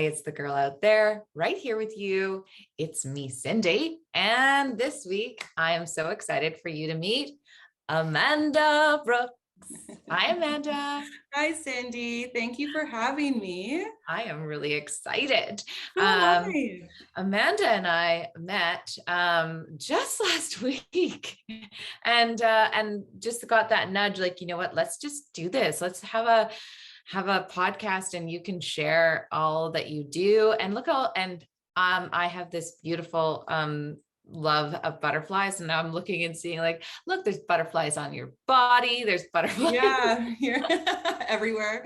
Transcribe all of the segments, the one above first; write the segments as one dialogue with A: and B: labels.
A: it's the girl out there right here with you. It's me, Cindy. And this week, I am so excited for you to meet Amanda Brooks. Hi, Amanda.
B: Hi, Cindy. Thank you for having me.
A: I am really excited.
B: Hi.
A: Amanda and I met just last week and just got that nudge, like, you know what, let's just do this. Let's have a podcast and you can share all that you do. And I have this beautiful love of butterflies, and now I'm looking and seeing, like, look, there's butterflies on your body, there's butterflies
B: Here everywhere.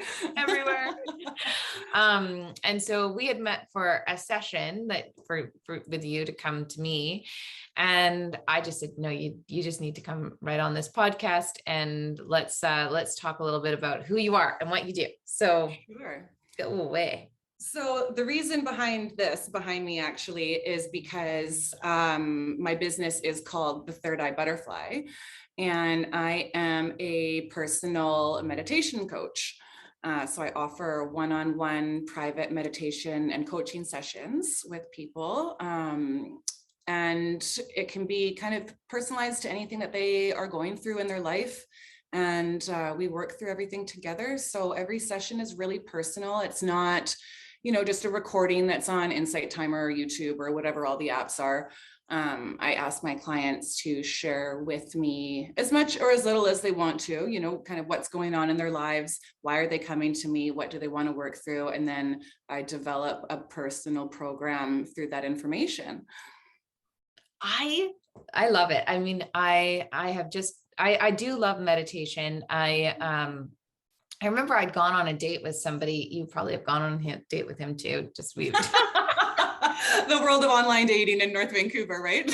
A: And so we had met for a session that for with you to come to me, and I just said, no, you just need to come right on this podcast, and let's talk a little bit about who you are and what you do. So
B: Sure.
A: Go away.
B: So the reason behind me actually is because my business is called The Third Eye Butterfly, and I am a personal meditation coach. So I offer one-on-one private meditation and coaching sessions with people. And it can be kind of personalized to anything that they are going through in their life. And we work through everything together. So every session is really personal. It's not, just a recording that's on Insight Timer or YouTube or whatever all the apps are. I ask my clients to share with me as much or as little as they want to, kind of what's going on in their lives. Why are they coming to me? What do they want to work through? And then I develop a personal program through that information.
A: I love it. I mean, I do love meditation. I remember I'd gone on a date with somebody. You probably have gone on a date with him too. Just we.
B: The world of online dating in North Vancouver, right?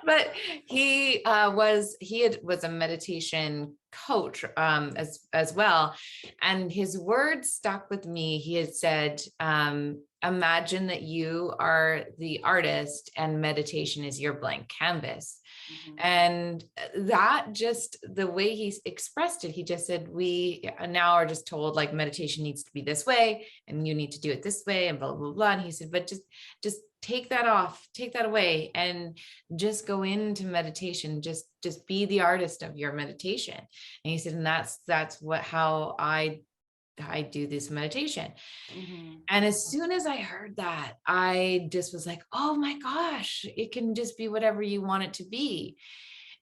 A: But he was a meditation coach as well, and his words stuck with me. He had said, imagine that you are the artist and meditation is your blank canvas. Mm-hmm. And that, just the way he expressed it, he just said, we now are just told, like, meditation needs to be this way and you need to do it this way and blah, blah, blah. And he said, but just take that off, take that away, and just go into meditation. Just be the artist of your meditation. And he said, and that's how I do this meditation. Mm-hmm. And as soon as I heard that, I just was like, oh my gosh, it can just be whatever you want it to be.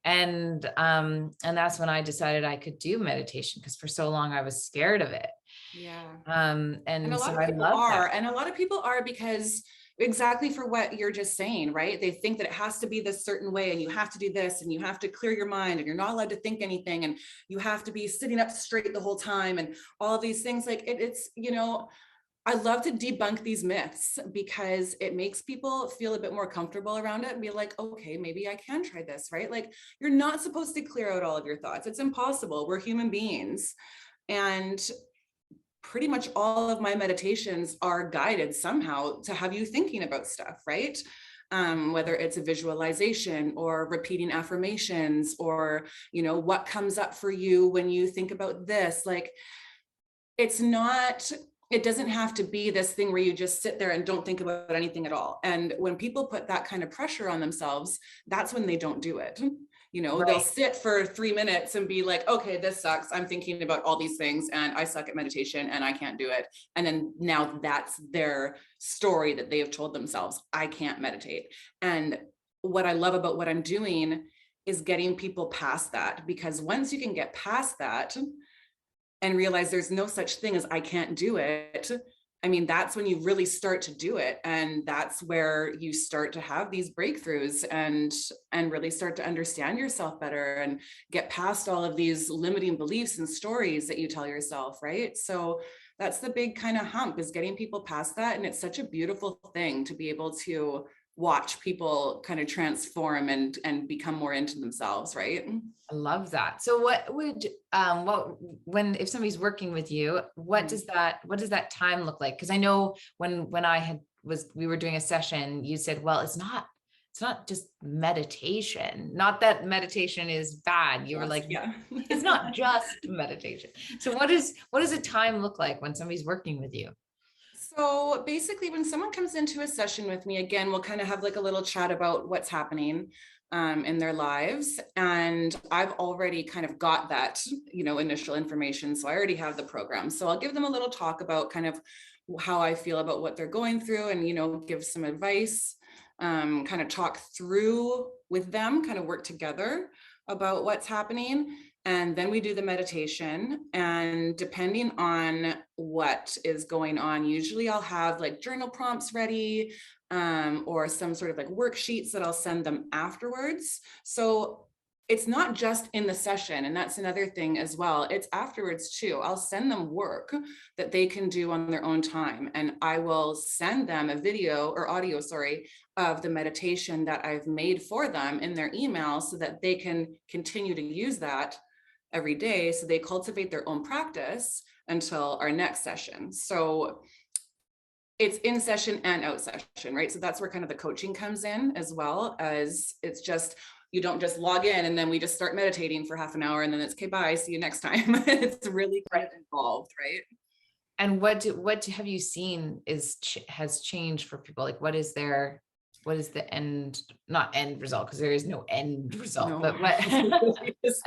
A: And that's when I decided I could do meditation, because for so long I was scared of it.
B: Yeah.
A: And
B: a lot of people are, and a lot of people are, because exactly for what you're just saying, right? They think that it has to be this certain way, and you have to do this, and you have to clear your mind, and you're not allowed to think anything, and you have to be sitting up straight the whole time, and all of these things. Like it's, I love to debunk these myths, because it makes people feel a bit more comfortable around it and be like, okay, maybe I can try this, right? Like, you're not supposed to clear out all of your thoughts. It's impossible. We're human beings. And pretty much all of my meditations are guided somehow to have you thinking about stuff, right? Whether it's a visualization or repeating affirmations, or, what comes up for you when you think about this. Like, it doesn't have to be this thing where you just sit there and don't think about anything at all. And when people put that kind of pressure on themselves, that's when they don't do it. Right. They'll sit for 3 minutes and be like, okay, this sucks. I'm thinking about all these things and I suck at meditation and I can't do it. And then now that's their story that they have told themselves. I can't meditate. And what I love about what I'm doing is getting people past that, because once you can get past that and realize there's no such thing as I can't do it, I mean, that's when you really start to do it. And that's where you start to have these breakthroughs and really start to understand yourself better and get past all of these limiting beliefs and stories that you tell yourself, right? So that's the big kind of hump, is getting people past that. And it's such a beautiful thing to be able to watch people kind of transform and become more into themselves, right?
A: I love that. So if somebody's working with you, what does that time look like? Because I know when we were doing a session, you said, well, it's not just meditation. Not that meditation is bad. You were like, yeah, it's not just meditation. So what does a time look like when somebody's working with you?
B: So basically, when someone comes into a session with me, again, we'll kind of have like a little chat about what's happening in their lives. And I've already kind of got that, initial information. So I already have the program. So I'll give them a little talk about kind of how I feel about what they're going through and, give some advice, kind of talk through with them, kind of work together about what's happening. And then we do the meditation, and depending on what is going on, usually I'll have like journal prompts ready, or some sort of like worksheets that I'll send them afterwards. So it's not just in the session. And that's another thing as well. It's afterwards too. I'll send them work that they can do on their own time. And I will send them a video or audio, of the meditation that I've made for them in their email so that they can continue to use that every day. So they cultivate their own practice until our next session. So it's in session and out session, right? So that's where kind of the coaching comes in, as well as it's just, you don't just log in and then we just start meditating for half an hour and then it's okay, bye, see you next time. It's really kind of involved, right?
A: And what have you seen has changed for people? Like, what is the not end result, because there is no end result,
B: No.
A: but what,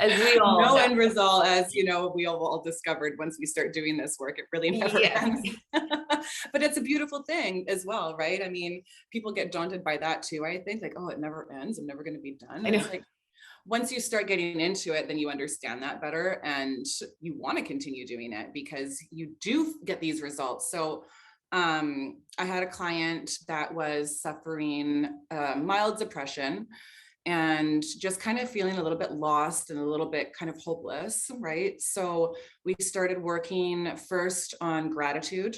A: as we all
B: no
A: know.
B: end result, as we all discovered once we start doing this work, it really never ends. But it's a beautiful thing as well, right? I mean, people get daunted by that too, I think, like, oh, it never ends, I'm never going to be done.
A: I know.
B: It's like, once you start getting into it, then you understand that better and you want to continue doing it because you do get these results. So I had a client that was suffering mild depression and just kind of feeling a little bit lost and a little bit kind of hopeless, right? So we started working first on gratitude.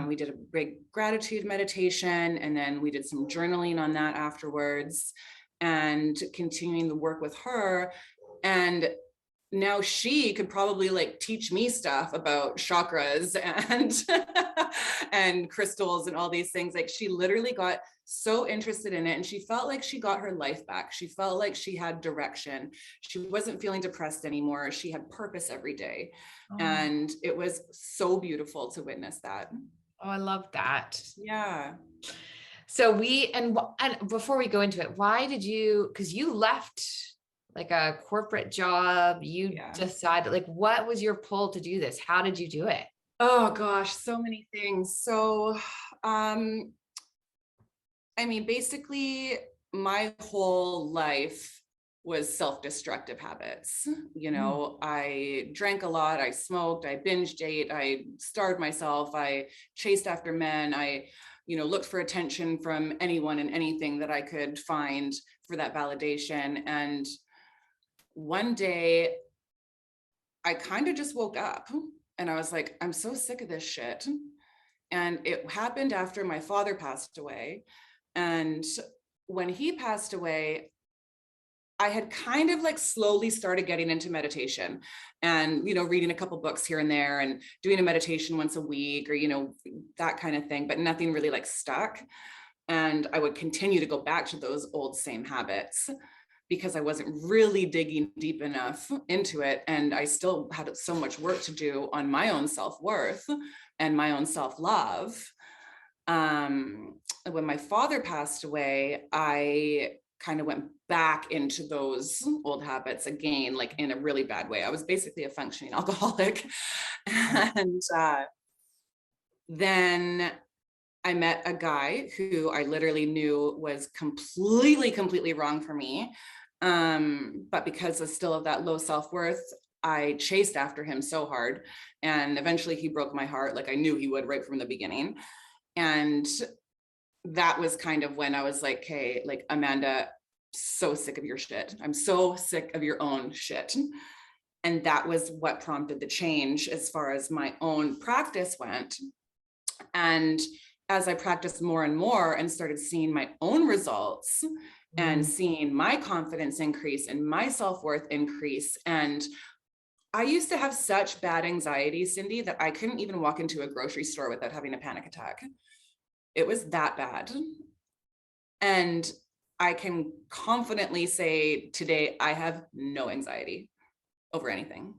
B: We did a big gratitude meditation, and then we did some journaling on that afterwards, and continuing the work with her. And now she could probably like teach me stuff about chakras and and crystals and all these things. Like, she literally got so interested in it, and she felt like she got her life back. She felt like she had direction. She wasn't feeling depressed anymore. She had purpose every day. And it was so beautiful to witness that.
A: Oh, I love that.
B: Yeah.
A: So and before we go into it, why did you, because you left like a corporate job, you decided, like, what was your pull to do this? How did you do it?
B: Oh gosh, so many things. So, I mean, basically my whole life was self-destructive habits. I drank a lot, I smoked, I binged ate, I starved myself, I chased after men, I looked for attention from anyone and anything that I could find for that validation. And one day I kind of just woke up and I was like, I'm so sick of this shit. And it happened after my father passed away. And when he passed away, I had kind of like slowly started getting into meditation and, reading a couple books here and there and doing a meditation once a week or, that kind of thing, but nothing really like stuck. And I would continue to go back to those old same habits because I wasn't really digging deep enough into it. And I still had so much work to do on my own self-worth and my own self-love. When my father passed away, I kind of went back into those old habits again, like in a really bad way. I was basically a functioning alcoholic. And then I met a guy who I literally knew was completely wrong for me. But because of still of that low self-worth, I chased after him so hard. And eventually he broke my heart, like I knew he would right from the beginning. And that was kind of when I was like, hey, like, Amanda, so sick of your shit. I'm so sick of your own shit. And that was what prompted the change as far as my own practice went. And as I practiced more and more and started seeing my own results and seeing my confidence increase and my self-worth increase. And I used to have such bad anxiety, Cindy, that I couldn't even walk into a grocery store without having a panic attack. It was that bad. And I can confidently say today, I have no anxiety over anything.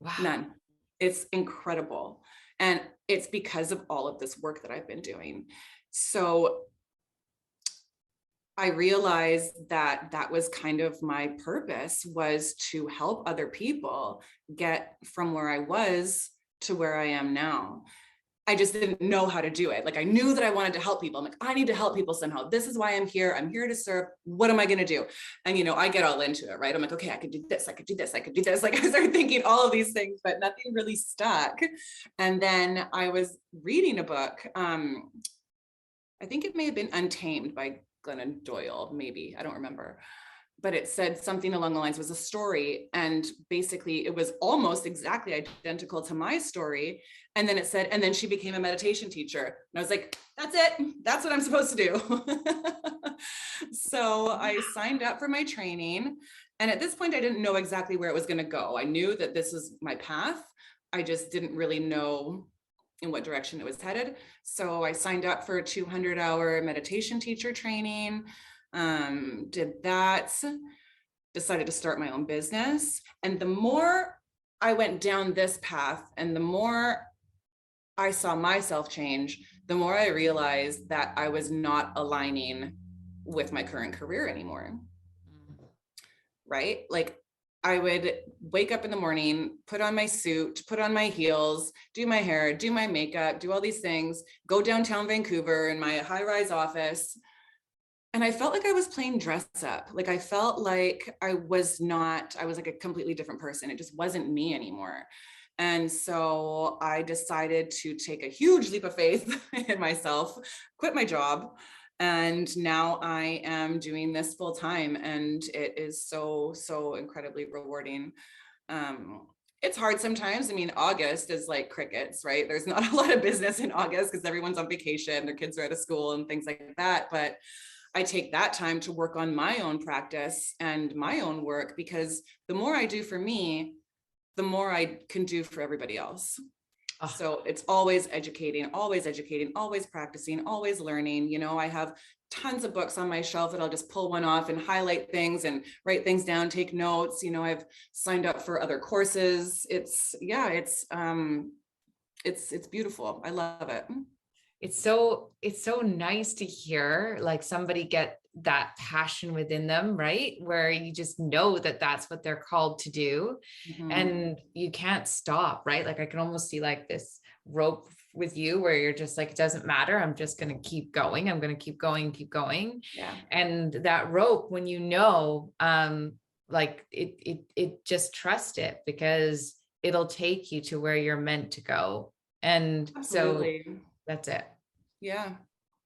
A: Wow.
B: None. It's incredible. And it's because of all of this work that I've been doing. So I realized that that was kind of my purpose, was to help other people get from where I was to where I am now. I just didn't know how to do it. Like, I knew that I wanted to help people. I'm like, I need to help people somehow. This is why I'm here. I'm here to serve. What am I going to do? And, you know, I get all into it, right? I'm like, okay, I could do this. I could do this. I could do this. Like, I started thinking all of these things, but nothing really stuck. And then I was reading a book. I think it may have been Untamed by Glennon Doyle, maybe, I don't remember, but it said something along the lines, was a story. And basically it was almost exactly identical to my story. And then it said, and then she became a meditation teacher. And I was like, that's it. That's what I'm supposed to do. So I signed up for my training. And at this point, I didn't know exactly where it was going to go. I knew that this was my path. I just didn't really know in what direction it was headed. So I signed up for a 200-hour meditation teacher training, did that, decided to start my own business. And the more I went down this path and the more I saw myself change, the more I realized that I was not aligning with my current career anymore. Right? Like, I would wake up in the morning, put on my suit, put on my heels, do my hair, do my makeup, do all these things, go downtown Vancouver in my high-rise office. And I felt like I was playing dress up. Like, I felt like I was like a completely different person. It just wasn't me anymore. And so I decided to take a huge leap of faith in myself, quit my job. And now I am doing this full time, and it is so, so incredibly rewarding. It's hard sometimes. I mean, August is like crickets, right? There's not a lot of business in August because everyone's on vacation, their kids are out of school and things like that. But I take that time to work on my own practice and my own work, because the more I do for me, the more I can do for everybody else. Oh. So it's always educating, always practicing, always learning. You know, I have tons of books on my shelf that I'll just pull one off and highlight things and write things down, take notes. You know, I've signed up for other courses. It's beautiful. I love it.
A: It's so nice to hear like somebody get that passion within them, right? Where you just know that that's what they're called to do. Mm-hmm. And you can't stop, right? Like I can almost see like this rope with you where you're just like, it doesn't matter. I'm just going to keep going. I'm going to keep going. Yeah. And that rope, when you know, like it just trust it, because it'll take you to where you're meant to go. And absolutely. So that's it.
B: Yeah.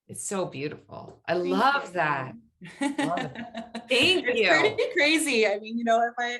A: It's so beautiful. I love that. Thank you.
B: It's pretty crazy. I mean, you know, if I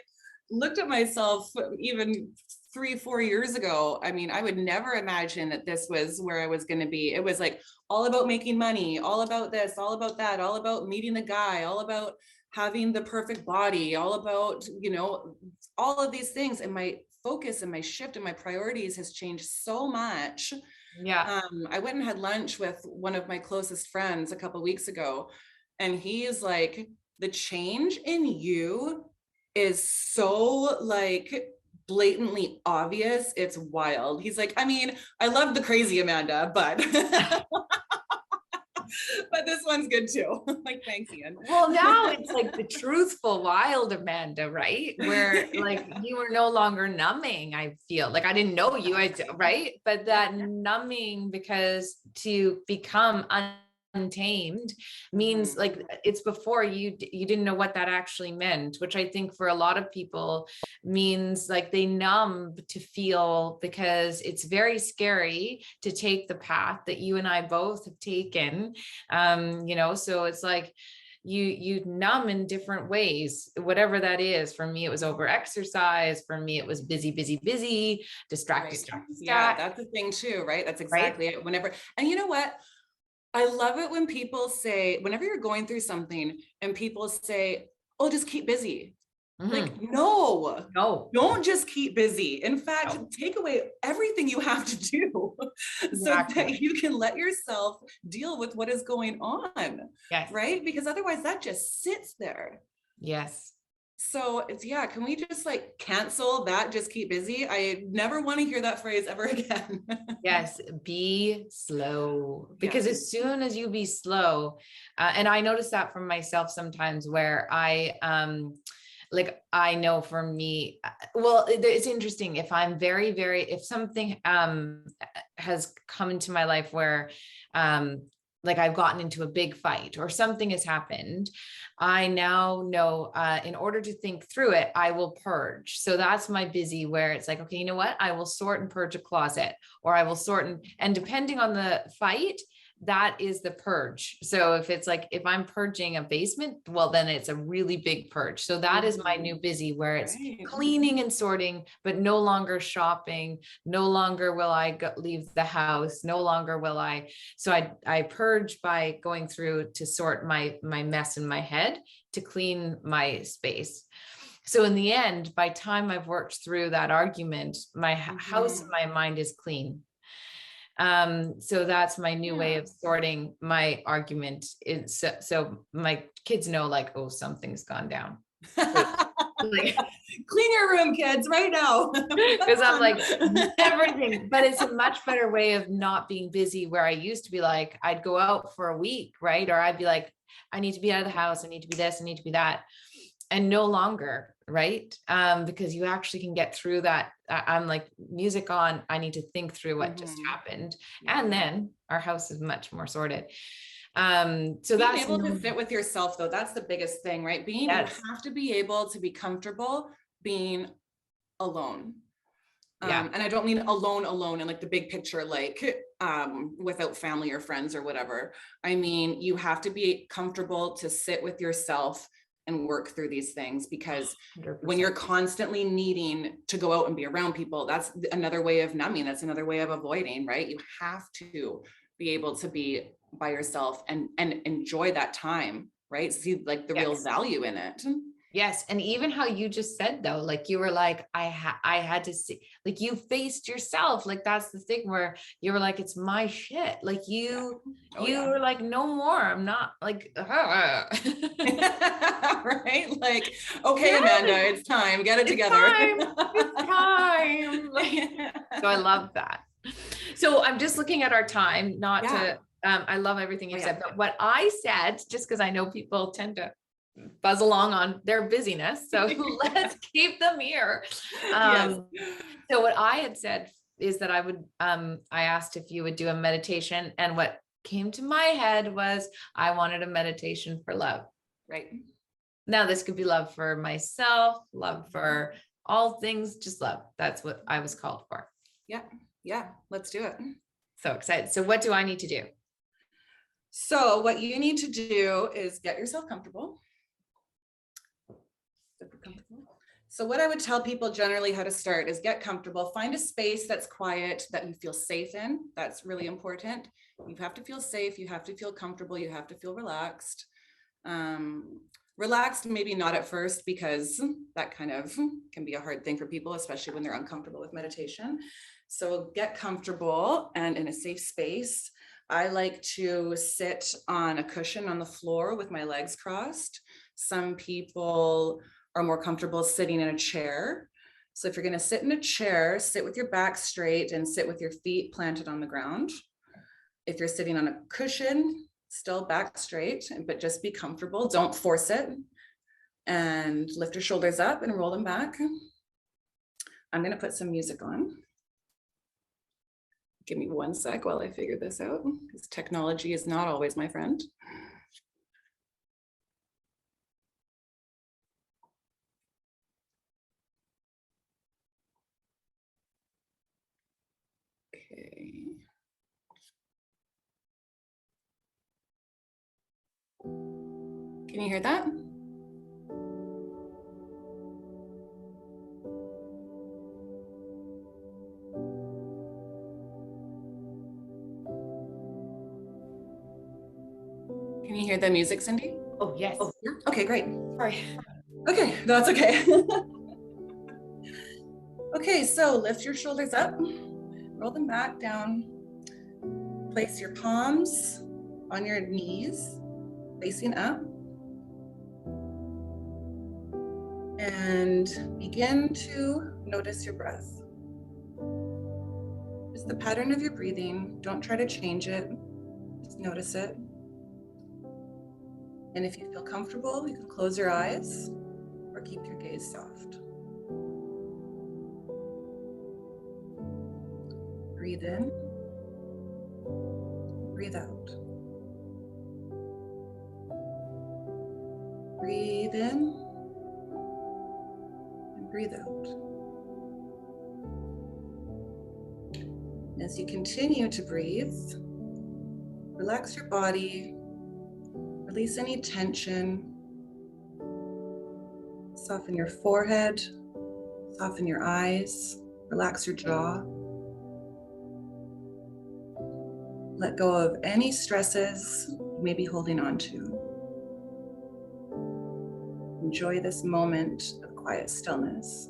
B: looked at myself even 3-4 years ago, I mean, I would never imagine that this was where I was going to be. It was like all about making money, all about this, all about that, all about meeting the guy, all about having the perfect body, all about, you know, all of these things. And my focus and my shift and my priorities has changed so much. Yeah. I went and had lunch with one of my closest friends a couple of weeks ago, and he is like, the change in you is so like blatantly obvious. It's wild. He's like, I mean, I love the crazy Amanda, but but this one's good too. Like, thanks, Ian.
A: Well, now it's like the truthful, wild Amanda, right? Where like you were no longer numbing. I feel like I didn't know you, right? But that numbing, because to become untamed means like it's before you didn't know what that actually meant, which I think for a lot of people means like they numb to feel, because it's very scary to take the path that you and I both have taken. You know, so it's like you numb in different ways, whatever that is. For me, it was over exercise. For me, it was busy, distract.
B: Yeah, that's the thing too, right? That's exactly it. Whenever, and you know what? I love it when people say, whenever you're going through something and people say, oh, just keep busy. Mm-hmm. Like, no, don't just keep busy. In fact, take away everything you have to do so that you can let yourself deal with what is going on. Yes. Right? Because otherwise that just sits there.
A: Yes.
B: So it's, yeah, can we just like cancel that? Just keep busy. I never want to hear that phrase ever again.
A: Yes, be slow, because
B: Yeah.
A: as soon as you be slow, and I notice that from myself sometimes where like I know for me, well, it's interesting if I'm if something has come into my life where like I've gotten into a big fight or something has happened, I now know in order to think through it, I will purge. So that's my busy, where it's like, okay, you know what? I will sort and purge a closet, or I will sort and depending on the fight, that is the purge. So if it's like, if I'm purging a basement, well, then it's a really big purge. So that is my new busy, where it's
B: Right.
A: cleaning and sorting, but no longer shopping. No longer will I leave the house. No longer will I. So I purge by going through to sort my mess in my head, to clean my space. So in the end, by time I've worked through that argument, my house and my mind is clean. So that's my new way of sorting my argument. Is so my kids know, like, oh, something's gone down. Like,
B: clean your room, kids, right now.
A: because I'm like everything, but it's a much better way of not being busy, where I used to be like, I'd go out for a week, right? Or I'd be like, I need to be out of the house, I need to be this, I need to be that. And no longer, right? Because you actually can get through that. I'm like, music on, I need to think through what just happened. And then our house is much more sorted. So
B: being
A: that's
B: able to sit with yourself, though, that's the biggest thing, right? You have to be able to be comfortable being alone. And I don't mean alone in like the big picture, like without family or friends or whatever. I mean, you have to be comfortable to sit with yourself and work through these things, because
A: 100%.
B: When you're constantly needing to go out and be around people, that's another way of numbing. That's another way of avoiding, right? You have to be able to be by yourself and enjoy that time, right? See like the real value in it.
A: Yes. And even how you just said, though, like you were like, I had to see, like you faced yourself. Like that's the thing where you were like, it's my shit. Like you were like, no more. I'm not like, right?
B: Like, okay, Amanda, it's time. Get it together.
A: It's time. Like, so I love that. So I'm just looking at our time, not to, I love everything you said, but what I said, just because I know people tend to buzz along on their busyness. So let's keep them here. So what I had said is that I would, I asked if you would do a meditation, and what came to my head was I wanted a meditation for love.
B: Right.
A: Now this could be love for myself, love for all things, just love. That's what I was called for.
B: Yeah. Yeah. Let's do it.
A: So excited. So what do I need to do?
B: So what you need to do is get yourself comfortable. So what I would tell people generally how to start is get comfortable, find a space that's quiet, that you feel safe in. That's really important. You have to feel safe. You have to feel comfortable. You have to feel relaxed. Relaxed, maybe not at first, because that kind of can be a hard thing for people, especially when they're uncomfortable with meditation. So get comfortable and in a safe space. I like to sit on a cushion on the floor with my legs crossed. Some people are more comfortable sitting in a chair. So if you're going to sit in a chair, sit with your back straight and sit with your feet planted on the ground. If you're sitting on a cushion, still back straight, but just be comfortable. Don't force it. And lift your shoulders up and roll them back. I'm going to put some music on. Give me 1 sec while I figure this out, because technology is not always my friend. Okay. Can you hear that? Can you hear the music, Cindy?
A: Oh, yes.
B: Oh, yeah. Okay, great.
A: Sorry.
B: Okay, that's okay. Okay, so lift your shoulders up, roll them back down. Place your palms on your knees, facing up. And begin to notice your breath. Just the pattern of your breathing. Don't try to change it. Just notice it. And if you feel comfortable, you can close your eyes or keep your gaze soft. Breathe in. Breathe out. Breathe in and breathe out. As you continue to breathe, relax your body, release any tension, soften your forehead, soften your eyes, relax your jaw. Let go of any stresses you may be holding on to. Enjoy this moment of quiet stillness.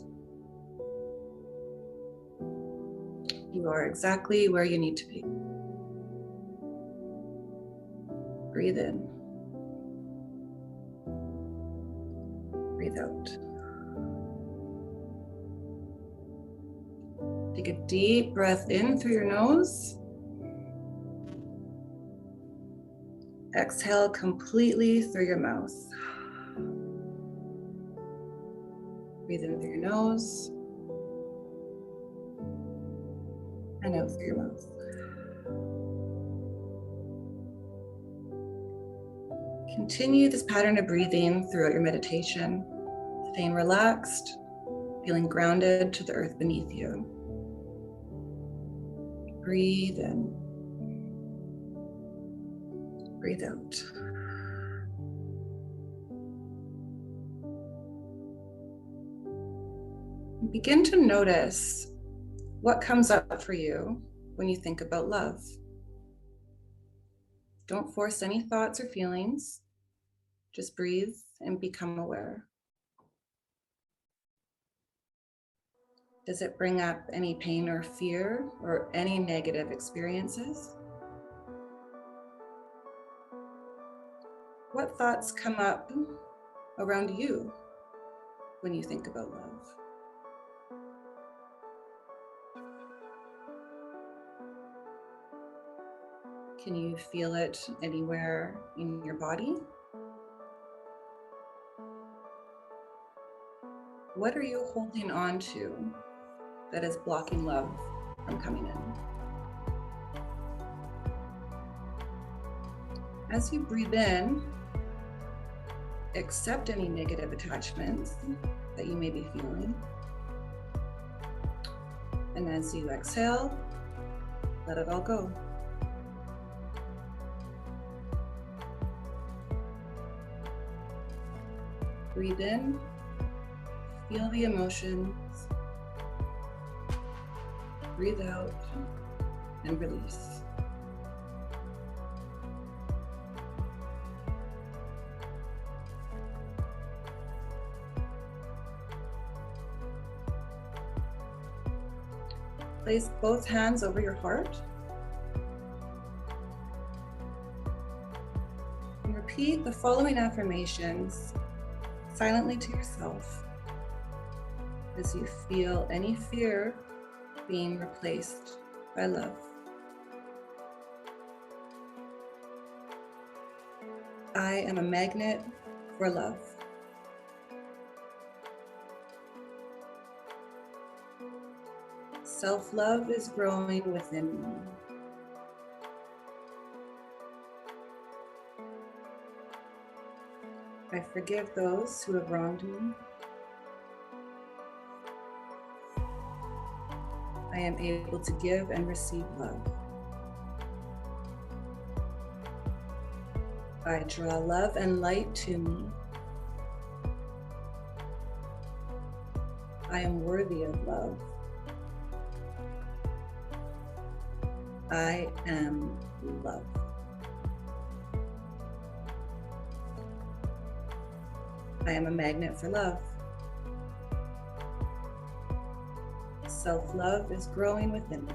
B: You are exactly where you need to be. Breathe in. Breathe out. Take a deep breath in through your nose. Exhale completely through your mouth. Breathe in through your nose and out through your mouth. Continue this pattern of breathing throughout your meditation, staying relaxed, feeling grounded to the earth beneath you. Breathe in. Breathe out. Begin to notice what comes up for you when you think about love. Don't force any thoughts or feelings. Just breathe and become aware. Does it bring up any pain or fear or any negative experiences? What thoughts come up around you when you think about love? Can you feel it anywhere in your body? What are you holding on to that is blocking love from coming in? As you breathe in, accept any negative attachments that you may be feeling. And as you exhale, let it all go. Breathe in, feel the emotions. Breathe out and release. Place both hands over your heart. And repeat the following affirmations silently to yourself as you feel any fear being replaced by love. I am a magnet for love. Self-love is growing within me. I forgive those who have wronged me. I am able to give and receive love. I draw love and light to me. I am worthy of love. I am love. I am a magnet for love. Self-love is growing within me.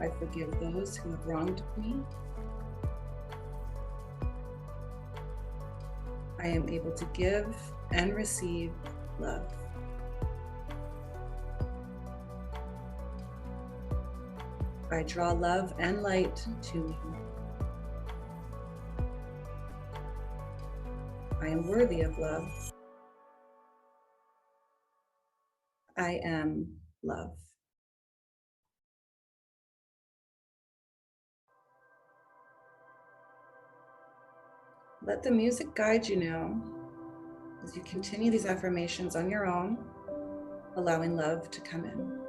B: I forgive those who have wronged me. I am able to give and receive love. I draw love and light to me. I am worthy of love. I am love. Let the music guide you now as you continue these affirmations on your own, allowing love to come in.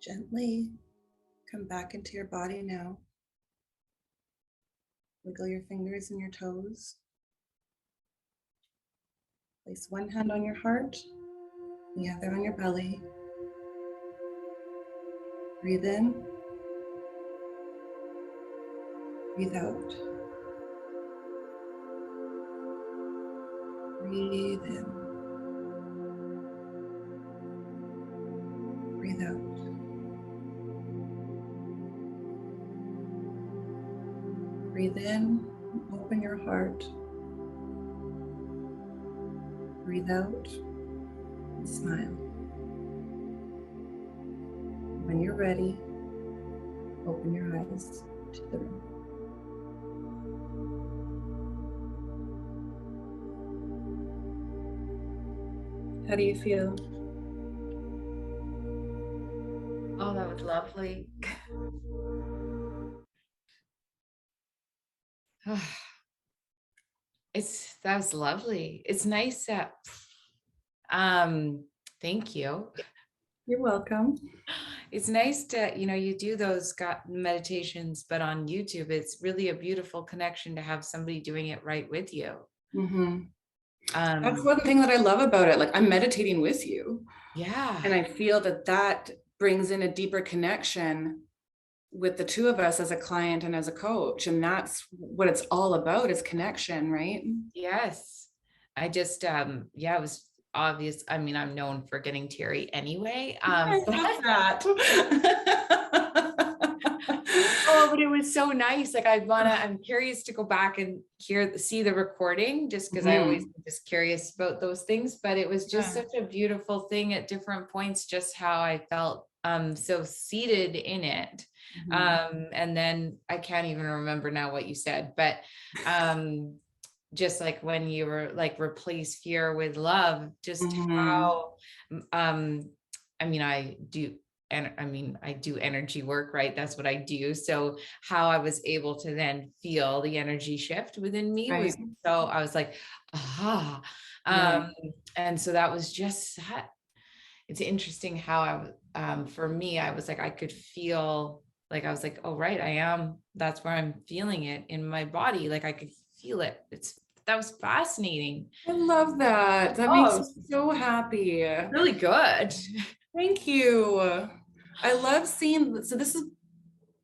B: Gently come back into your body now. Wiggle your fingers and your toes. Place one hand on your heart, the other on your belly. Breathe in. Breathe out. Breathe in. Breathe out. Breathe in, open your heart. Breathe out and smile. When you're ready, open your eyes to the room. How do you feel?
A: Oh, that was lovely. That was lovely. It's nice that, thank you.
B: You're welcome.
A: It's nice to, you do those meditations, but on YouTube, it's really a beautiful connection to have somebody doing it right with you.
B: Mm-hmm. That's one thing that I love about it. Like, I'm meditating with you.
A: Yeah.
B: And I feel that brings in a deeper connection with the two of us as a client and as a coach. And that's what it's all about, is connection, right?
A: Yes. I just, it was obvious. I mean, I'm known for getting teary anyway.
B: I love that.
A: Oh, but it was so nice. Like, I'm curious to go back and see the recording, just because I always just curious about those things. But it was just such a beautiful thing at different points, just how I felt so seated in it. And then I can't even remember now what you said, but just like when you were like, replace fear with love, just how I do energy work, right? That's what I do. So how I was able to then feel the energy shift within me was, so I was like, aha. And so that was just that. It's interesting how for me, I was like, I could feel like, I was like, oh, right. That's where I'm feeling it in my body. Like I could feel it. That was fascinating.
B: I love that. That makes me so happy.
A: Really good.
B: Thank you. I love seeing, so this is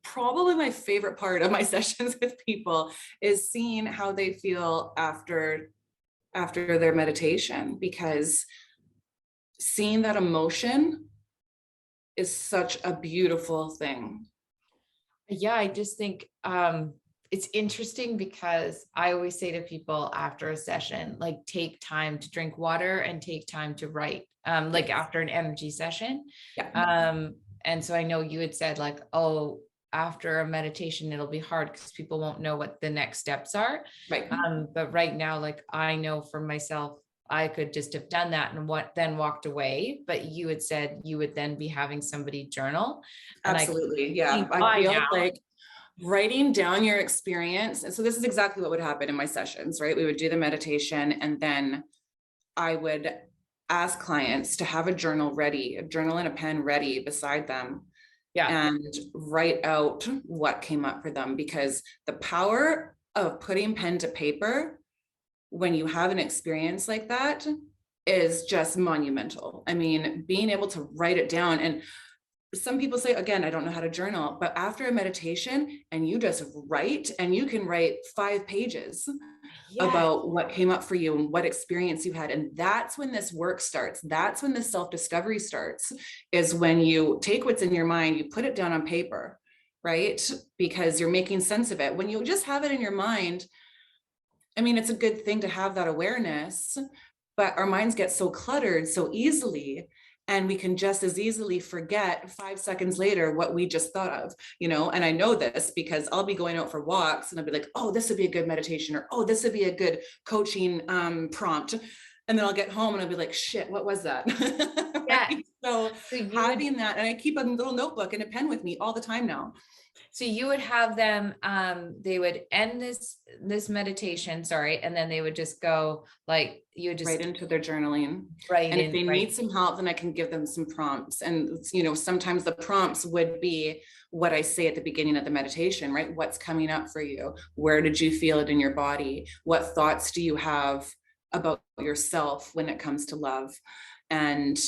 B: probably my favorite part of my sessions with people, is seeing how they feel after their meditation, because seeing that emotion is such a beautiful thing.
A: Yeah, I just think it's interesting, because I always say to people after a session, like, take time to drink water and take time to write, like after an energy session. And so I know you had said like, oh, after a meditation, it'll be hard because people won't know what the next steps are. But right now, like, I know for myself, I could just have done that and then walked away. But you had said you would then be having somebody journal.
B: Absolutely. Yeah. I feel like writing down your experience. And so this is exactly what would happen in my sessions, right? We would do the meditation, and then I would ask clients to have a journal and a pen ready beside them. And write out what came up for them, because the power of putting pen to paper when you have an experience like that is just monumental. I mean, being able to write it down, and some people say, again, I don't know how to journal, but after a meditation and you just write, and you can write 5 pages about what came up for you and what experience you had. And that's when this work starts. That's when the self-discovery starts, is when you take what's in your mind, you put it down on paper, right? Because you're making sense of it. When you just have it in your mind, I mean, it's a good thing to have that awareness, but our minds get so cluttered so easily, and we can just as easily forget 5 seconds later what we just thought of, and I know this because I'll be going out for walks and I'll be like, oh, this would be a good meditation, or, oh, this would be a good coaching prompt. And then I'll get home and I'll be like, shit, what was that? Right? So having that, and I keep a little notebook and a pen with me all the time now.
A: So you would have them, they would end this meditation, sorry, and then they would just go like, you would just
B: right into their journaling.
A: right
B: And if
A: in,
B: they
A: right.
B: need some help, then I can give them some prompts. And, you know, sometimes the prompts would be what I say at the beginning of the meditation, right? What's coming up for you? Where did you feel it in your body? What thoughts do you have about yourself when it comes to love? And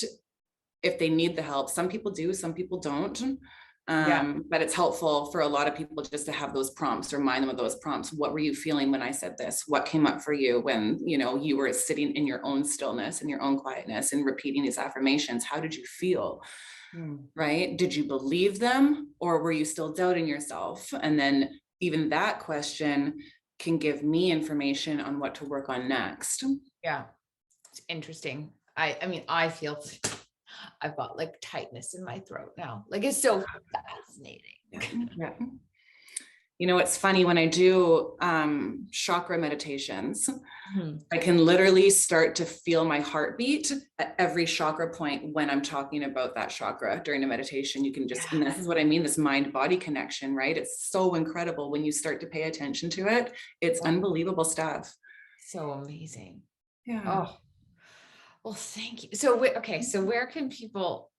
B: if they need the help, some people do, some people don't. But it's helpful for a lot of people just to have those prompts, remind them of those prompts. What were you feeling when I said this? What came up for you when, you know, you were sitting in your own stillness and your own quietness and repeating these affirmations? How did you feel? Right? Did you believe them, or were you still doubting yourself? And then even that question can give me information on what to work on next.
A: Yeah. It's interesting. I mean, I feel I've got like tightness in my throat now. Like, it's so fascinating.
B: Yeah. You know, it's funny when I do chakra meditations, I can literally start to feel my heartbeat at every chakra point when I'm talking about that chakra during the meditation. You can just, and this is what I mean, this mind-body connection, right? It's so incredible when you start to pay attention to it. It's unbelievable stuff.
A: So amazing.
B: Yeah.
A: Oh, well, thank you. So, okay. So where can people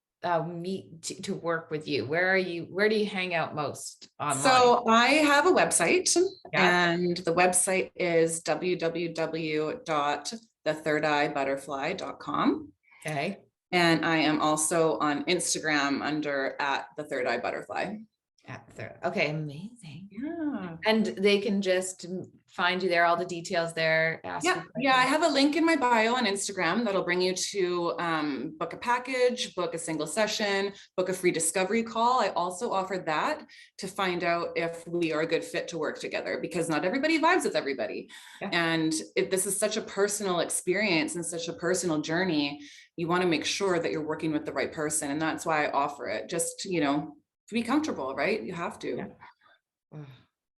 A: meet to work with you? Where do you hang out most online?
B: So I have a website,
A: Yeah.
B: and the website is www.thethirdeyebutterfly.com.
A: Okay.
B: And I am also on Instagram under @thethirdeyebutterfly.
A: Okay, amazing.
B: Yeah.
A: And they can just find you there, all the details there.
B: Yeah, I have a link in my bio on Instagram that'll bring you to book a package, book a single session, book a free discovery call. I also offer that to find out if we are a good fit to work together, because not everybody vibes with everybody.
A: Yeah.
B: And if this is such a personal experience and such a personal journey, you want to make sure that you're working with the right person. And that's why I offer it, just, you know, to be comfortable, right? You have to.
A: Yeah.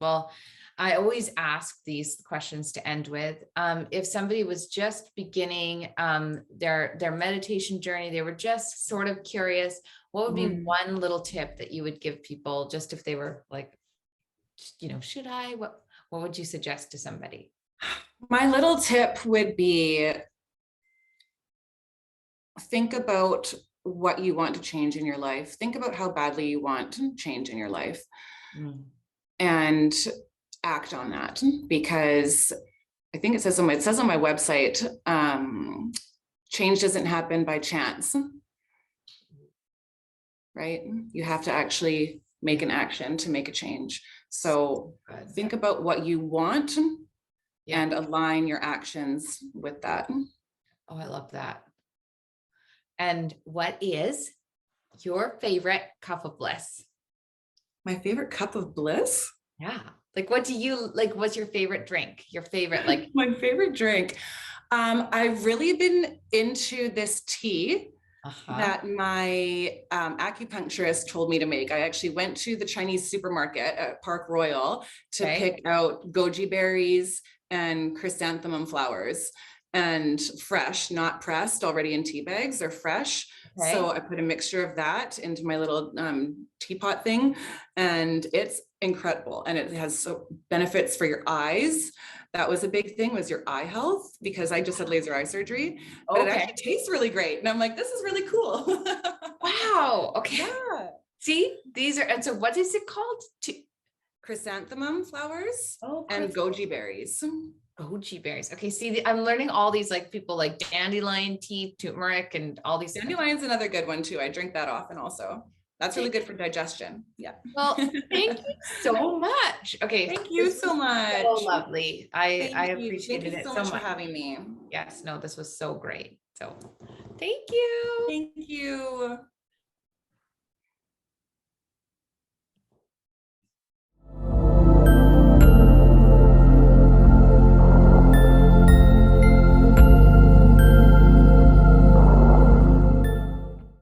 A: Well, I always ask these questions to end with. If somebody was just beginning their meditation journey, they were just sort of curious, what would be one little tip that you would give people, just if they were like, you know, should I? What would you suggest to somebody?
B: My little tip would be, think about what you want to change in your life. Think about how badly you want to change in your life, and act on that. Because I think it says on my website, change doesn't happen by chance, right? You have to actually make an action to make a change. So think about what you want and align your actions with that.
A: Oh, I love that. And what is your favorite cup of bliss?
B: My favorite cup of bliss?
A: Yeah. Like, what do you like? What's your favorite drink? Your favorite, like
B: my favorite drink. I've really been into this tea that my acupuncturist told me to make. I actually went to the Chinese supermarket at Park Royal to pick out goji berries and chrysanthemum flowers, and fresh, not pressed, already in tea bags. They're fresh. So I put a mixture of that into my little teapot thing, and it's incredible. And it has so benefits for your eyes. That was a big thing, was your eye health, because I just had laser eye surgery, but it actually tastes really great. And I'm like, this is really cool.
A: Wow. Okay.
B: Yeah.
A: See, these are, and so what is it called?
B: Chrysanthemum flowers and goji berries.
A: Goji berries. Okay, see, I'm learning all these, like, people like dandelion tea, turmeric, and all these.
B: Dandelion's another good one too. I drink that often also. That's really good for digestion. Yeah.
A: Well, thank you so much. Okay.
B: Thank you so much.
A: So lovely. I appreciated it
B: so
A: so
B: much for
A: much.
B: having me.
A: Yes, no, this was so great. So thank you.
B: Thank you.